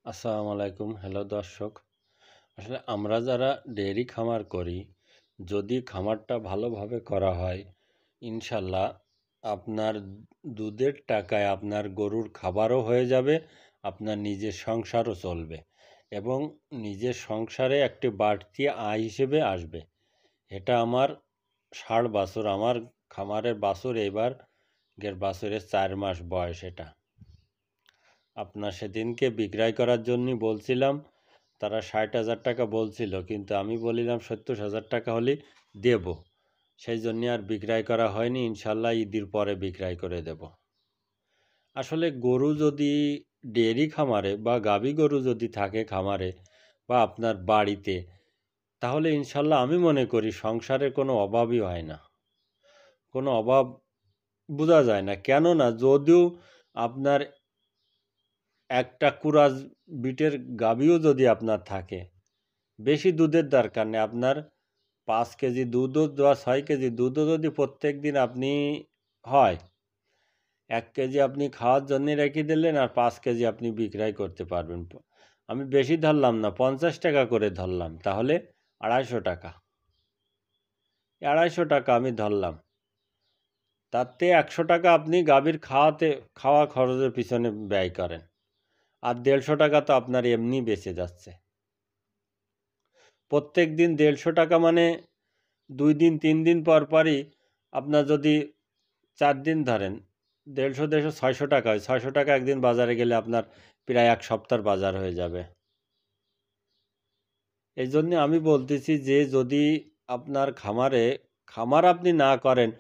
আসসালামু আলাইকুম। হ্যালো দর্শক, আসলে আমরা যারা ডেয়ারি খামার করি, যদি খামারটা ভালোভাবে করা হয়, ইনশাল্লাহ আপনার দুধের টাকায় আপনার গরুর খাবারও হয়ে যাবে, আপনার নিজের সংসারও চলবে এবং নিজের সংসারে একটি বাড়তি আয় হিসেবে আসবে। এটা আমার ষাট বছর, আমার খামারের বাছুর এবার বাছুরের 4 মাস বয়স। এটা আপনার সেদিনকে বিক্রয় করার জন্যই বলছিলাম, তারা 60,000 টাকা বলছিল, কিন্তু আমি বলিলাম 70,000 টাকা হলে দেব। সেই জন্যে আর বিক্রয় করা হয়নি, ইনশাল্লাহ ঈদের পরে বিক্রয় করে দেব। আসলে গরু যদি ডেয়ারি খামারে বা গাভী গরু যদি থাকে খামারে বা আপনার বাড়িতে, তাহলে ইনশাল্লাহ আমি মনে করি সংসারের কোনো অভাবই হয় না, কোনো অভাব বোঝা যায় না। কেননা যদিও আপনার একটা কুরাজ বিটের গাভীও যদি আপনার থাকে, বেশি দুধের দরকার নেই। আপনার 5 কেজি দুধও বা 6 কেজি দুধও যদি প্রত্যেক দিন আপনি হয়, 1 কেজি আপনি খাওয়ার জন্য রেখে দিলেন আর 5 কেজি আপনি বিক্রয় করতে পারবেন। আমি বেশি ধরলাম না, 50 টাকা করে ধরলাম, তাহলে 250 টাকা, 250 টাকা আমি ধরলাম। তাতে 100 টাকা আপনি গাভীর খাওয়া খরচের পিছনে ব্যয় করেন, আর 150 টাকা তো আপনার এমনি বেঁচে যাচ্ছে। প্রত্যেক দিন 150 টাকা মানে 2 দিন 3 দিন পর পরই আপনার যদি 4 দিন ধরেন, 150 600 টাকা হয়। 600 টাকা একদিন বাজারে গেলে আপনার প্রায় 1 সপ্তাহের বাজার হয়ে যাবে। এই জন্যে আমি বলতেছি যে যদি আপনার খামার আপনি না করেন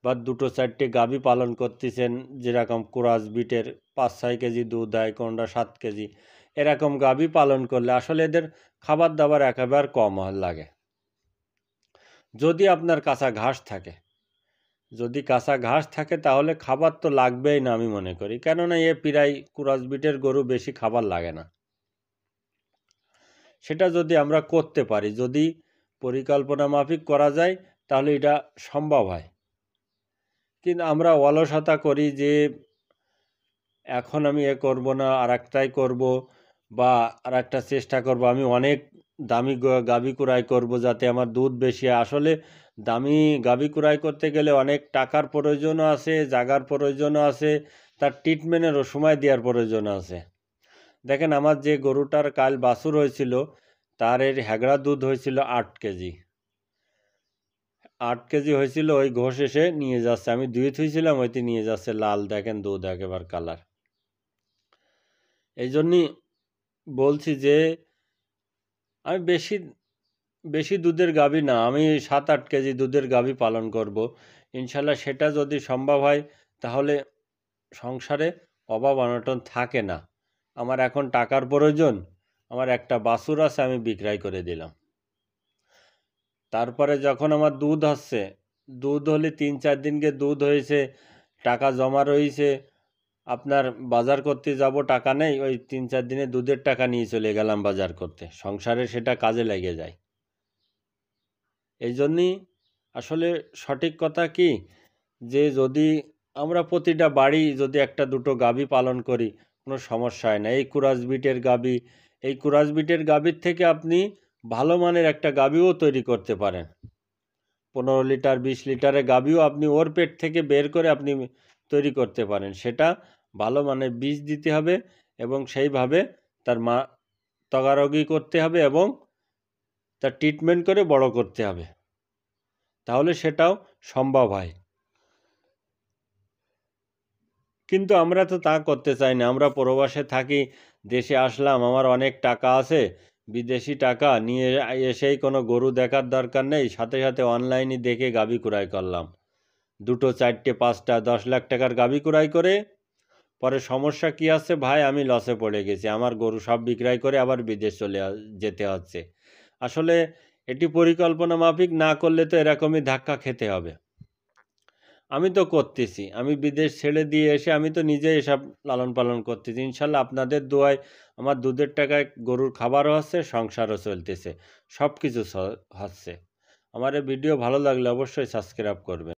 বা 2-4টে গাভী পালন করতেছেন, যেরকম ক্রস বিটের 5-6 কেজি দুধ দেয়, কোনটা 7 কেজি, এরকম গাভী পালন করলে আসলে এদের খাবার দাবার একেবারে কম লাগে। যদি আপনার কাঁচা ঘাস থাকে, তাহলে খাবার তো লাগবেই না আমি মনে করি, কেননা প্রায় ক্রস বিটের গরু বেশি খাবার লাগে না। সেটা যদি আমরা করতে পারি, যদি পরিকল্পনা মাফিক করা যায়, তাহলে এটা সম্ভব হয়। কিন্তু আমরা অলসতা করি যে এখন আমি করব না, আর একটাই করব, বা আর একটা চেষ্টা করব, আমি অনেক দামি গাভী ক্রয় করব যাতে আমার দুধ বেশি। আসলে দামি গাভী ক্রয় করতে গেলে অনেক টাকার প্রয়োজনও আছে, জায়গার প্রয়োজনও আছে, তার ট্রিটমেন্টেরও সময় দেওয়ার প্রয়োজন আছে। দেখেন, আমার যে গরুটার কাল বাছুর হয়েছিল, তার এর হ্যাগড়া দুধ হয়েছিল 8 কেজি। 8 কেজি হয়েছিল, ওই ঘোষ এসে নিয়ে যাচ্ছে, আমি দুয়ে থুইছিলাম, ওইতে নিয়ে যাচ্ছে, লাল দেখেন দুধ একেবারে কালার। এই জন্যই বলছি যে আমি বেশি দুধের গাভী না, আমি 7-8 কেজি দুধের গাভী পালন করব ইনশাল্লাহ। সেটা যদি সম্ভব হয়, তাহলে সংসারে অভাব অনটন থাকে না। আমার এখন টাকার প্রয়োজন, আমার একটা বাছুর আছে, আমি বিক্রয় করে দিলাম। তারপরে যখন আমার দুধ হচ্ছে, দুধ হলে 3-4 দিনকে দুধ হয়েছে, টাকা জমা রয়েছে, আপনার বাজার করতে যাব, টাকা নেই, ওই 3-4 দিনে দুধের টাকা নিয়ে চলে গেলাম বাজার করতে, সংসারে সেটা কাজে লেগে যায়। এই জন্যই আসলে সঠিক কথা কি, যে যদি আমরা প্রতিটা বাড়ি যদি 1-2 গাভী পালন করি, কোনো সমস্যা হয় না। এই কুরাস বিটের গাভীর থেকে আপনি ভালো মানের একটা গাভীও তৈরি করতে পারেন। 15 লিটার 20 লিটারের গাভীও আপনি ওর পেট থেকে বের করে আপনি তৈরি করতে পারেন। সেটা ভালো মানের বীজ দিতে হবে এবং সেইভাবে তার তদারকি করতে হবে এবং তার ট্রিটমেন্ট করে বড় করতে হবে, তাহলে সেটাও সম্ভব হয়। কিন্তু আমরা তো তা করতে চাই না। আমরা প্রবাসে থাকি, দেশে আসলাম, আমার অনেক টাকা আছে, বিদেশি টাকা নিয়ে এসেই কোনো গরু দেখার দরকার নেই, সাথে সাথে অনলাইনে দেখে গাভী ক্রয় করলাম, 2-4-5টা 10 লাখ টাকার গাভী ক্রয় করে, পরে সমস্যা কি আছে ভাই, আমি লসে পড়ে গেছি, আমার গরু সব বিক্রয় করে আবার বিদেশ যেতে হচ্ছে। আসলে এটি পরিকল্পনা মাফিক না করলে তো এরকমই ধাক্কা খেতে হবে। আমি তো করতেছি, আমি বিদেশ ছেড়ে দিয়ে এসে আমি তো নিজে এসব লালন পালন করতেছি। ইনশাল্লাহ আপনাদের দোয়ায় আমার দুধের টাকায় গরুর খাবারও হচ্ছে, সংসারও চলতেছে, সব কিছু হচ্ছে। আমার এই ভিডিও ভালো লাগলে অবশ্যই সাবস্ক্রাইব করবেন।